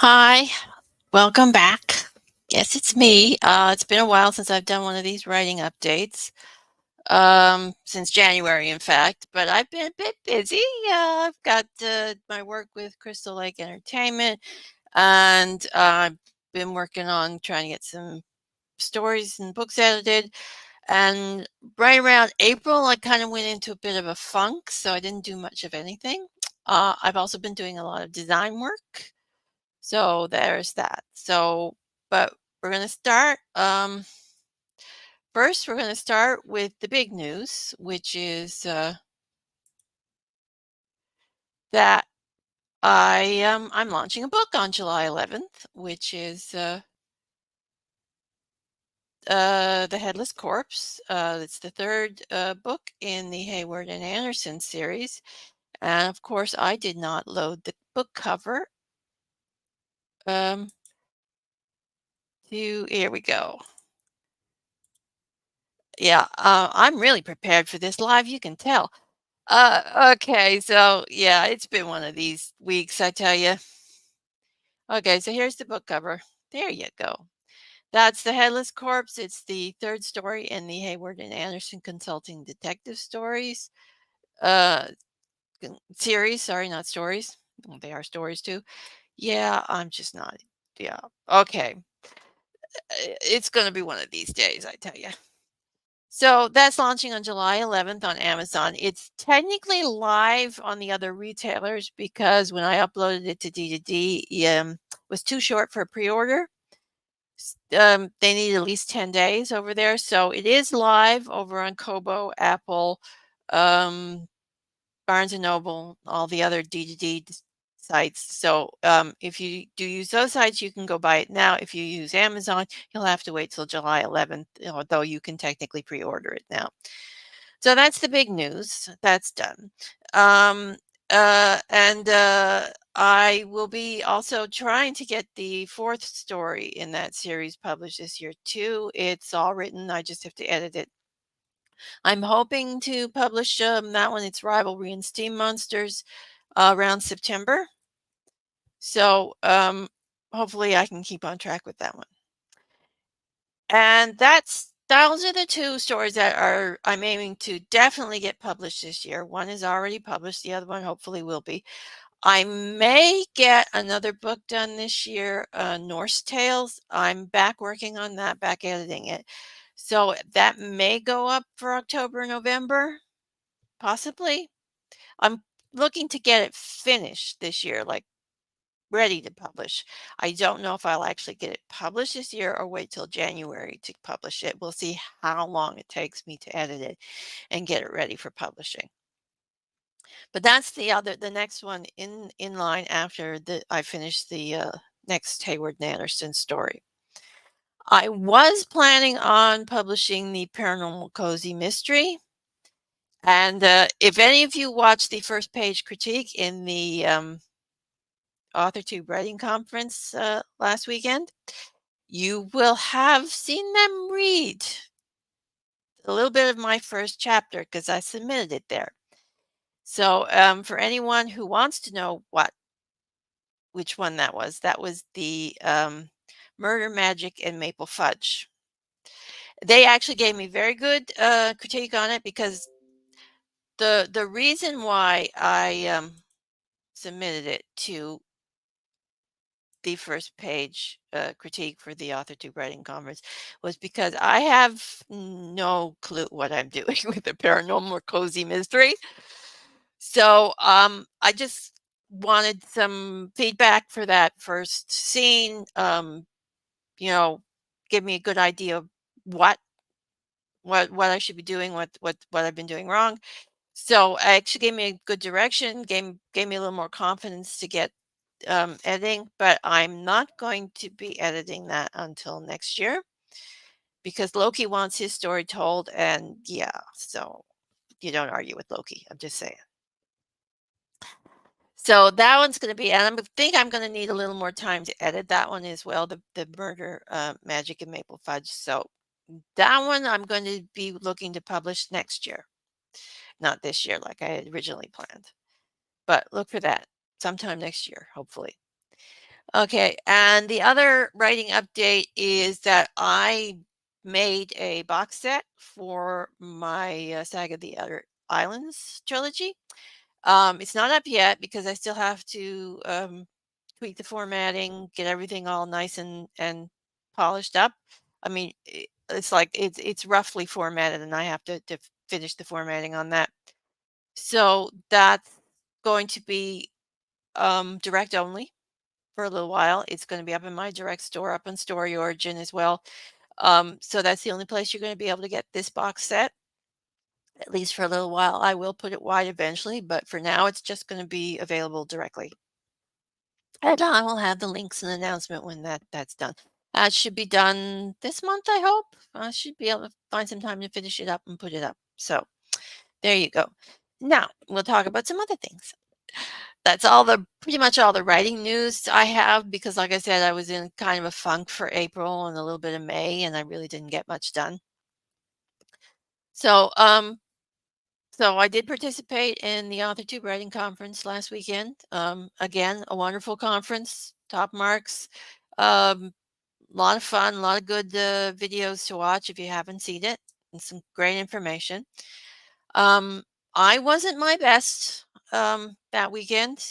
Hi, welcome back. Yes, it's me. It's been a while since I've done one of these writing updates, since January, in fact, but I've been a bit busy. I've got my work with Crystal Lake Entertainment, and I've been working on trying to get some stories and books edited. And right around April, I kind of went into a bit of a funk, so I didn't do much of anything. I've also been doing a lot of design work. So there's that. But we're going to start. First, we're going to start with the big news, which is that I'm launching a book on July 11th, which is The Headless Corpse. It's the third book in the Hayward and Anderson series, and of course, I did not load the book cover. Um, Here we go. Yeah, I'm really prepared for this live. You can tell. Okay, so yeah, it's been one of these weeks, I tell you. Okay, so here's the book cover. There you go. That's The Headless Corpse. It's the third story in the Hayward and Anderson Consulting Detective Stories uh series. Sorry, not stories. Well, they are stories too. Yeah, I'm just not. Yeah. Okay. It's going to be one of these days, I tell you. So that's launching on July 11th on Amazon. It's technically live on the other retailers because when I uploaded it to D2D, was too short for a pre-order. They need at least 10 days over there. So it is live over on Kobo, Apple, um, Barnes and Noble, all the other D2D sites. So if you do use those sites, you can go buy it now. If you use Amazon, you'll have to wait till July 11th, although you can technically pre-order it now. So that's the big news. That's done. Um, and I will be also trying to get the fourth story in that series published this year too. It's all written. I just have to edit it. I'm hoping to publish that one. It's Rivalry and Steam Monsters around September. So hopefully I can keep on track with that one. And those are the two stories that I'm aiming to definitely get published this year. One is already published, the other one hopefully will be. I may get another book done this year, Norse Tales. I'm back working on that, back editing it. So that may go up for October, November, possibly. I'm looking to get it finished this year, like ready to publish. I don't know if I'll actually get it published this year or wait till January to publish it. We'll see how long it takes me to edit it and get it ready for publishing. But that's the next one in line after I finish the next Hayward and Anderson story. I was planning on publishing the Paranormal Cozy Mystery. And if any of you watched the first page critique in the AuthorTube Writing Conference last weekend, you will have seen them read a little bit of my first chapter because I submitted it there. So for anyone who wants to know which one that was the Murder Magic and Maple Fudge. They actually gave me very good critique on it because the reason why I submitted it to the first page critique for the AuthorTube Writing Conference was because I have no clue what I'm doing with the paranormal cozy mystery. So I just wanted some feedback for that first scene. You know, give me a good idea of what what I should be doing, what I've been doing wrong. So it actually gave me a good direction, gave me a little more confidence to get editing, but I'm not going to be editing that until next year because Loki wants his story told, and yeah, so you don't argue with Loki. I'm just saying. So that one's going to be, and I think I'm going to need a little more time to edit that one as well. The murder magic and maple fudge. So that one I'm going to be looking to publish next year, not this year like I had originally planned. But look for that sometime next year, hopefully. Okay, and the other writing update is that I made a box set for my Saga of the Outer Islands trilogy. It's not up yet because I still have to tweak the formatting, get everything all nice and polished up. I mean, it's like it's roughly formatted, and I have to finish the formatting on that. So that's going to be direct only for a little while. It's going to be up in my direct store, up on Story Origin as well. So that's the only place you're going to be able to get this box set, at least for a little while. I will put it wide eventually, but for now, it's just going to be available directly. And I will have the links and announcement when that's done. That should be done this month, I hope. I should be able to find some time to finish it up and put it up. So there you go. Now we'll talk about some other things. That's all the pretty much all the writing news I have because like I said, I was in kind of a funk for April and a little bit of May and I really didn't get much done. So so I did participate in the AuthorTube Writing Conference last weekend. Again, a wonderful conference, top marks. Um, lot of fun, a lot of good videos to watch if you haven't seen it, and some great information. Um, I wasn't my best that weekend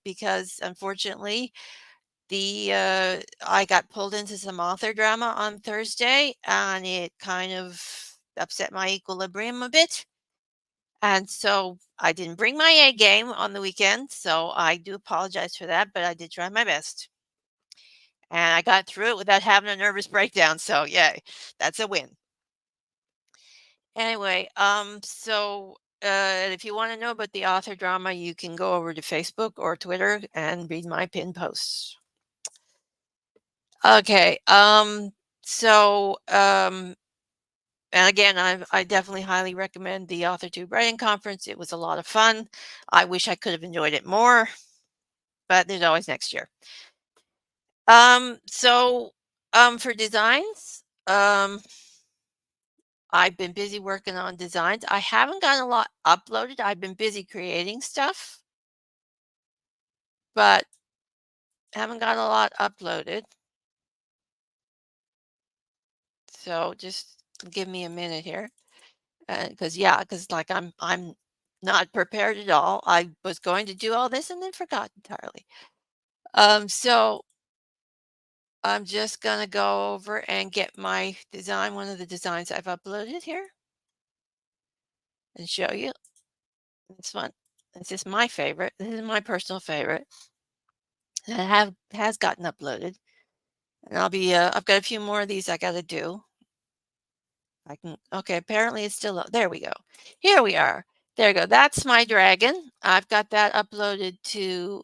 because unfortunately I got pulled into some author drama on Thursday and it kind of upset my equilibrium a bit. And so I didn't bring my A game on the weekend, so I do apologize for that, but I did try my best. And I got through it without having a nervous breakdown, so yay, that's a win. Anyway, if you want to know about the author drama, you can go over to Facebook or Twitter and read my pinned posts. Okay, so and again, I definitely highly recommend the AuthorTube Writing Conference. It was a lot of fun. I wish I could have enjoyed it more, but there's always next year. So for designs, I've been busy working on designs. I haven't gotten a lot uploaded. I've been busy creating stuff, but haven't got a lot uploaded. So just give me a minute here, because yeah, because like I'm not prepared at all. I was going to do all this and then forgot entirely. So I'm just gonna go over and get my design, one of the designs I've uploaded here, and show you. This one. This is my favorite. This is my personal favorite. That has gotten uploaded, and I've got a few more of these I got to do. I can. Okay, apparently it's still up. There we go. Here we are. There we go. That's my dragon. I've got that uploaded to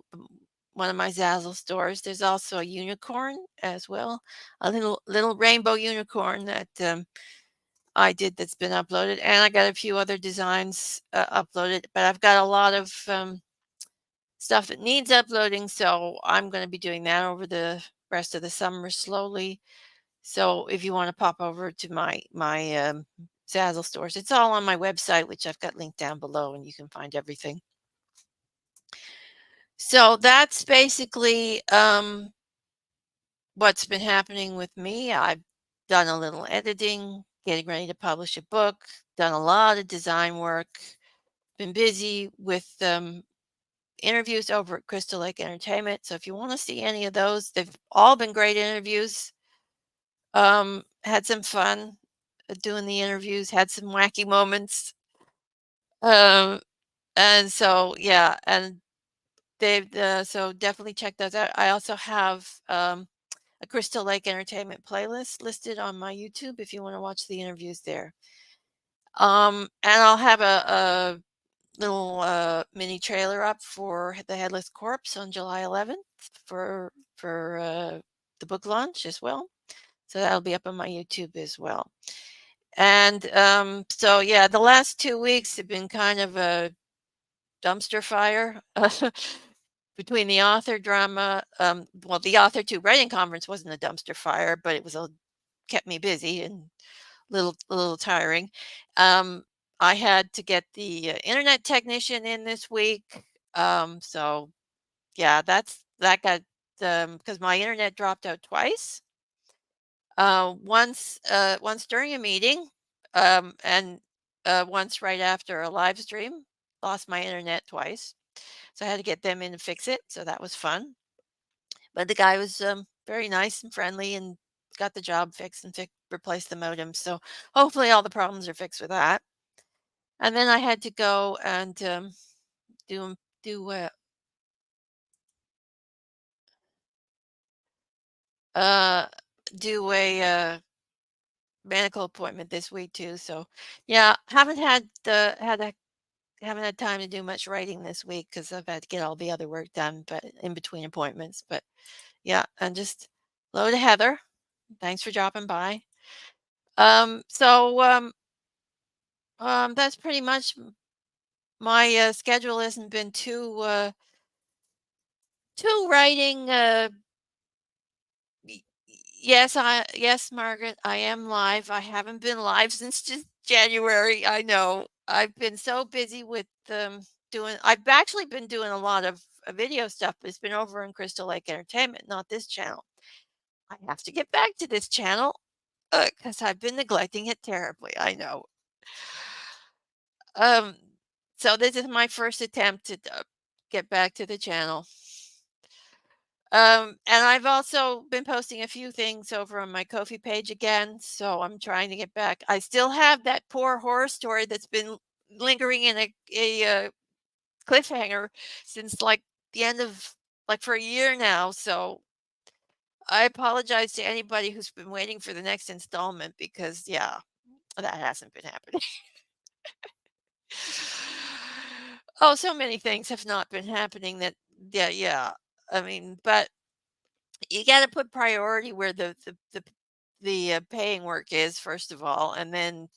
one of my Zazzle stores. There's also a unicorn as well, a little rainbow unicorn that I did that's been uploaded, and I got a few other designs uploaded. But I've got a lot of stuff that needs uploading, so I'm going to be doing that over the rest of the summer slowly. So if you want to pop over to my Zazzle stores, it's all on my website, which I've got linked down below, and you can find everything. So that's basically what's been happening with me. I've done a little editing, getting ready to publish a book, done a lot of design work, been busy with interviews over at Crystal Lake Entertainment. So if you want to see any of those, they've all been great interviews. Had some fun doing the interviews, had some wacky moments. Um, and so yeah, and they've so definitely check those out. I also have a Crystal Lake Entertainment playlist listed on my YouTube if you want to watch the interviews there. And I'll have a little mini trailer up for the Headless Corpse on July 11th for the book launch as well. So that'll be up on my YouTube as well. And so yeah, the last 2 weeks have been kind of a dumpster fire between the author drama. Well, the AuthorTube Writing Conference wasn't a dumpster fire, but it was kept me busy and a little tiring. I had to get the internet technician in this week. So yeah, that got because my internet dropped out twice. Once during a meeting, and once right after a live stream. Lost my internet twice, so I had to get them in to fix it. So that was fun. But the guy was very nice and friendly and got the job fixed and replaced the modem. So hopefully all the problems are fixed with that. And then I had to go and do do uh do a medical appointment this week too. So yeah, haven't had time to do much writing this week because I've had to get all the other work done, but in between appointments. But yeah, and just hello to Heather. Thanks for dropping by. That's pretty much my schedule hasn't been too writing. Y- yes, Margaret, I am live. I haven't been live since just January. I know. I've been so busy with I've actually been doing a lot of video stuff, but it's been over in Crystal Lake Entertainment, not this channel. I have to get back to this channel because I've been neglecting it terribly. I know. Um, so this is my first attempt to get back to the channel. And I've also been posting a few things over on my Ko-fi page again, so I'm trying to get back. I still have that poor horror story that's been lingering in a cliffhanger since like the end of like for a year now. So I apologize to anybody who's been waiting for the next installment because yeah, that hasn't been happening. Oh, so many things have not been happening that yeah. I mean, but you got to put priority where the paying work is first of all, and then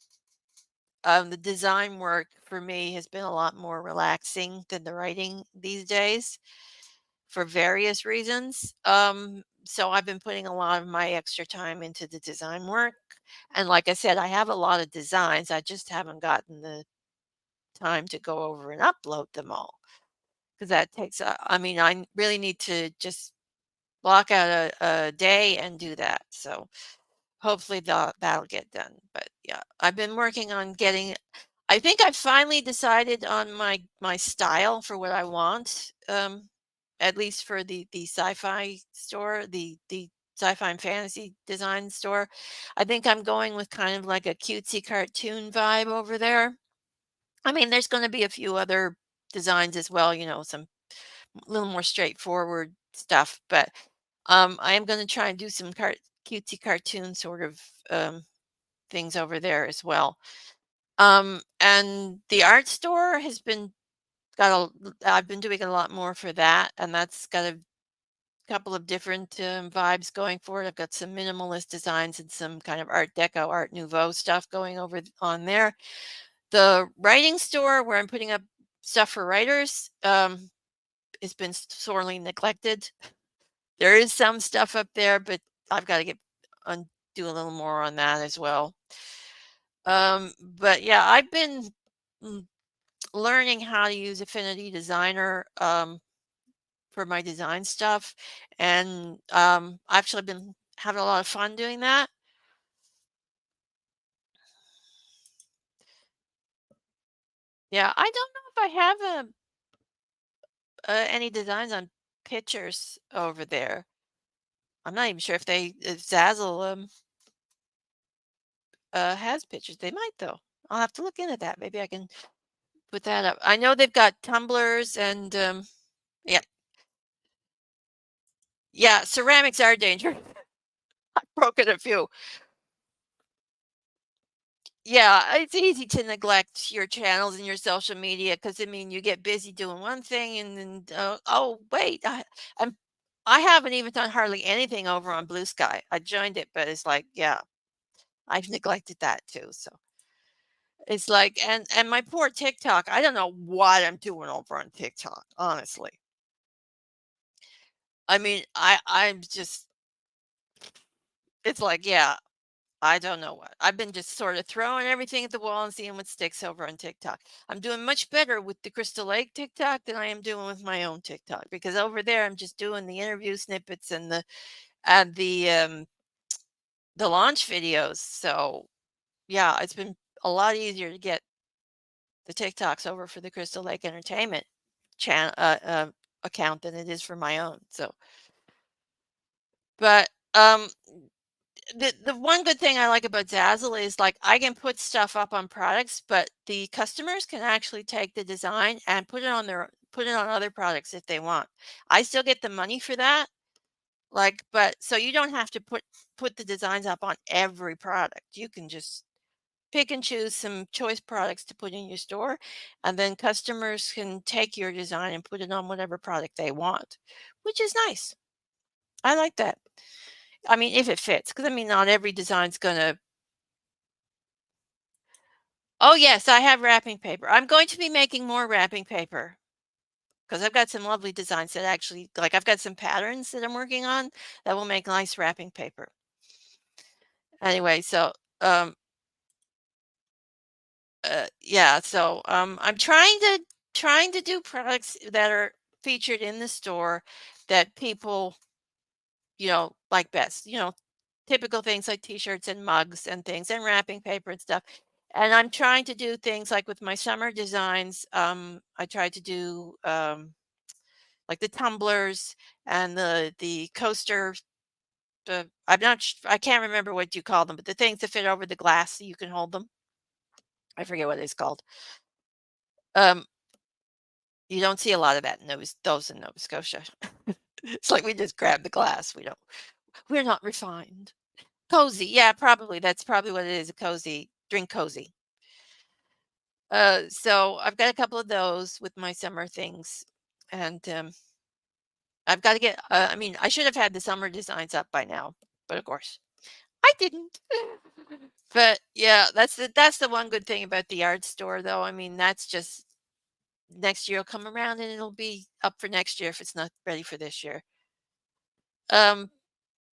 the design work for me has been a lot more relaxing than the writing these days for various reasons. So I've been putting a lot of my extra time into the design work, and like I said, I have a lot of designs. I just haven't gotten the time to go over and upload them all because that takes. I mean, I really need to just block out a day and do that. So hopefully that'll get done. But yeah, I've been working on getting. I think I finally decided on my style for what I want. At least for the sci-fi store, the sci-fi and fantasy design store. I think I'm going with kind of like a cutesy cartoon vibe over there. I mean, there's going to be a few other designs as well. Some a little more straightforward stuff, but I am going to try and do some cutesy cartoon sort of things over there as well. And the art store has been I've been doing a lot more for that, and that's got a couple of different vibes going for it. I've got some minimalist designs and some kind of Art Deco, Art Nouveau stuff going over on there. The writing store where I'm putting up stuff for writers has been sorely neglected. There is some stuff up there, but I've got to do a little more on that as well. But yeah, I've been mm, learning how to use Affinity Designer for my design stuff, and I've actually been having a lot of fun doing that. Yeah, I don't know if I have any designs on pictures over there. I'm not even sure if Zazzle has pictures. They might though. I'll have to look into that. Maybe I can put that up. I know they've got tumblers and yeah, yeah, ceramics are dangerous. I've broken a few. Yeah, it's easy to neglect your channels and your social media because I mean you get busy doing one thing and then oh wait, I haven't even done hardly anything over on Blue Sky. I joined it, but it's like yeah, I've neglected that too. So it's like and my poor TikTok. I don't know what I'm doing over on TikTok, honestly. I mean, I'm just it's like, yeah. I don't know what. I've been just sort of throwing everything at the wall and seeing what sticks over on TikTok. I'm doing much better with the Crystal Lake TikTok than I am doing with my own TikTok because over there I'm just doing the interview snippets and the launch videos. So yeah, it's been a lot easier to get the TikToks over for the Crystal Lake Entertainment channel account than it is for my own. So, but the one good thing I like about Zazzle is like I can put stuff up on products, but the customers can actually take the design and put it on other products if they want. I still get the money for that. Like, but so you don't have to put the designs up on every product. You can just pick and choose some choice products to put in your store, and then customers can take your design and put it on whatever product they want, which is nice. I like that. I mean, if it fits, because I mean, not every design's gonna. Oh, yes, I have wrapping paper. I'm going to be making more wrapping paper because I've got some lovely designs that actually, like, I've got some patterns that I'm working on that will make nice wrapping paper. Anyway, so, yeah, so, I'm trying to do products that are featured in the store that people, like best, typical things like t-shirts and mugs and things and wrapping paper and stuff. And I'm trying to do things like with my summer designs. I tried to do like the tumblers and the coaster. I can't remember what you call them, but the things that fit over the glass so you can hold them. I forget what it's called. Um, you don't see a lot of that in those in Nova Scotia. It's like we just grab the glass. We're not refined. Cozy, yeah, probably. That's probably what it is. A cozy drink cozy. So I've got a couple of those with my summer things, and I've got to get. I mean, I should have had the summer designs up by now, but of course I didn't. But yeah, that's the one good thing about the art store, though. I mean, that's just next year will come around and it'll be up for next year if it's not ready for this year. Um,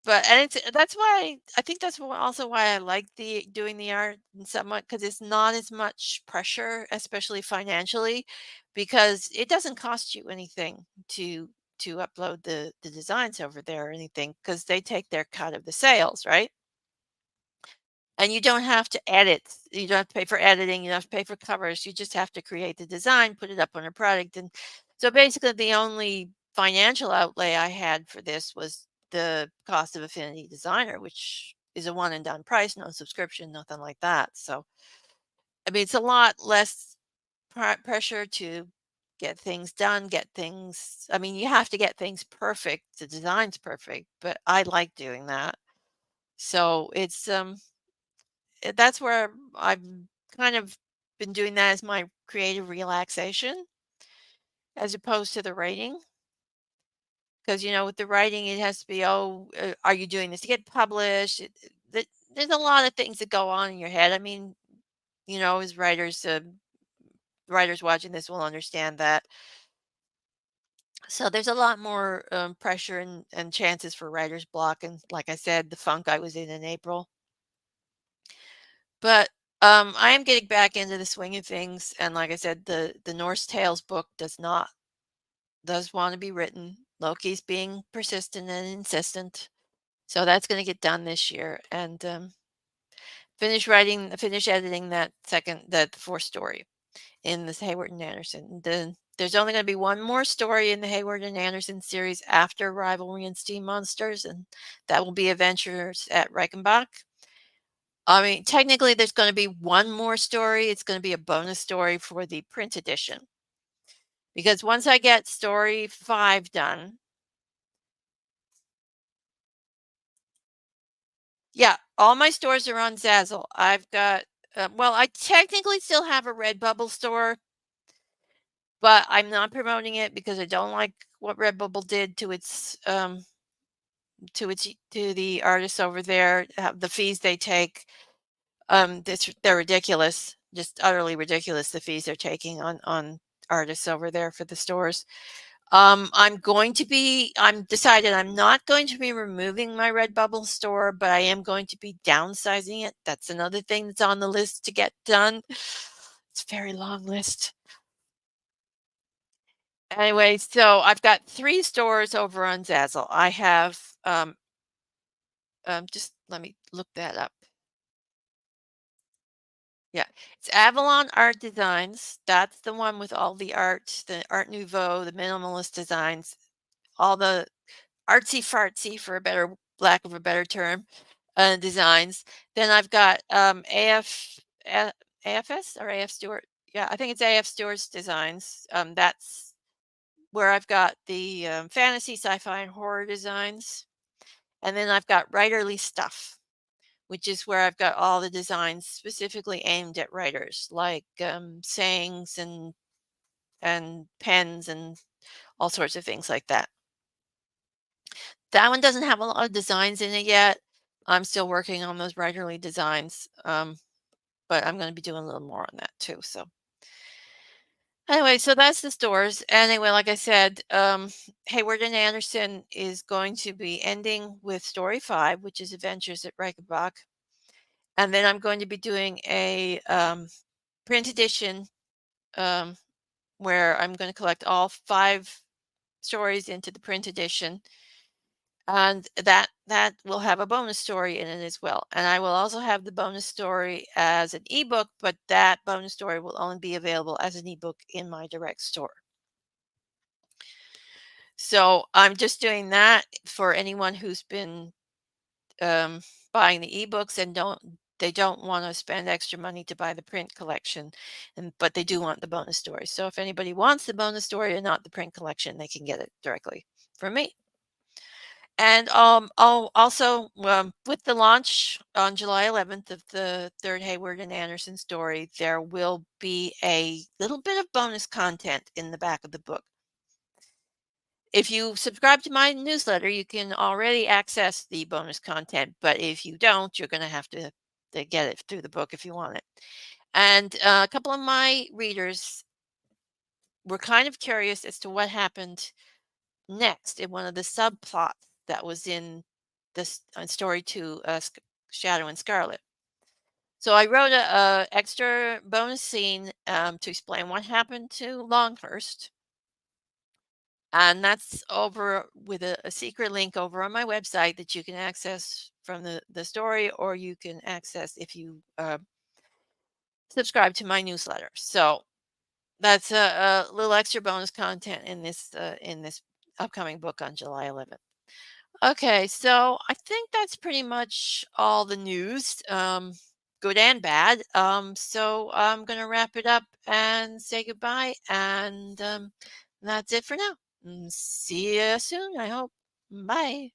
But and it's that's why I think that's also why I like the doing the art and somewhat because it's not as much pressure, especially financially, because it doesn't cost you anything to upload the designs over there or anything because they take their cut of the sales, right? And you don't have to edit. You don't have to pay for editing. You don't have to pay for covers. You just have to create the design, put it up on a product. And so basically, the only financial outlay I had for this was the cost of Affinity Designer, which is a one and done price, no subscription, nothing like that. So, I mean, it's a lot less pressure to get things done, get things. I mean, you have to get things perfect. The design's perfect, but I like doing that. So that's where I've kind of been doing that as my creative relaxation as opposed to the writing. Because, with the writing, it has to be, oh, are you doing this to get published? There's a lot of things that go on in your head. I mean, as writers watching this will understand that. So there's a lot more pressure and chances for writer's block. And like I said, the funk I was in April. But, I am getting back into the swing of things, and like I said, the Norse Tales book does wanna be written. Loki's being persistent and insistent, so that's gonna get done this year, and, finish editing that 4th story in this Hayward and Anderson. There's only gonna be one more story in the Hayward and Anderson series after Rivalry and Steam Monsters, and that will be Adventures at Reichenbach. I mean, technically, there's gonna be one more story. It's gonna be a bonus story for the print edition. Because once I get story 5 done. Yeah, all my stores are on Zazzle. I've got, well, I technically still have a Redbubble store, but I'm not promoting it because I don't like what Redbubble did to the artists over there, the fees they take. They're ridiculous, just utterly ridiculous, the fees they're taking on artists over there for the stores. I'm decided I'm not going to be removing my Redbubble store, but I am going to be downsizing it. That's another thing that's on the list to get done. It's a very long list. Anyway, so I've got 3 stores over on Zazzle. I have, just let me look that up. Yeah, it's Avalon Art Designs. That's the one with all the art, the Art Nouveau, the minimalist designs, all the artsy fartsy, for a better lack of a better term, designs. Then I've got AFS or AF Stewart. Yeah, I think it's AF Stewart's designs. That's where I've got the fantasy, sci-fi, and horror designs. And then I've got writerly stuff, which is where I've got all the designs specifically aimed at writers, like sayings and pens and all sorts of things like that. That one doesn't have a lot of designs in it yet. I'm still working on those writerly designs, but I'm going to be doing a little more on that too. So anyway, so that's the stores. Anyway, like I said, Hayward and Anderson is going to be ending with story 5, which is Adventures at Reichenbach. And then I'm going to be doing a print edition um, where I'm going to collect all 5 stories into the print edition. And that will have a bonus story in it as well. And I will also have the bonus story as an ebook, but that bonus story will only be available as an ebook in my direct store. So I'm just doing that for anyone who's been um, buying the ebooks and they don't want to spend extra money to buy the print collection, but they do want the bonus story. So if anybody wants the bonus story and not the print collection, they can get it directly from me. And also with the launch on July 11th of the third Hayward and Anderson story, there will be a little bit of bonus content in the back of the book. If you subscribe to my newsletter, you can already access the bonus content, but if you don't, you're going to have to get it through the book if you want it. And a couple of my readers were kind of curious as to what happened next in one of the subplots that was in this story 2, Shadow and Scarlet. So I wrote a extra bonus scene to explain what happened to Longhurst. And that's over with a secret link over on my website that you can access from the story, or you can access if you subscribe to my newsletter. So that's a little extra bonus content in this upcoming book on July 11th. Okay, so I think that's pretty much all the news, good and bad. So I'm going to wrap it up and say goodbye. And that's it for now. See you soon, I hope. Bye.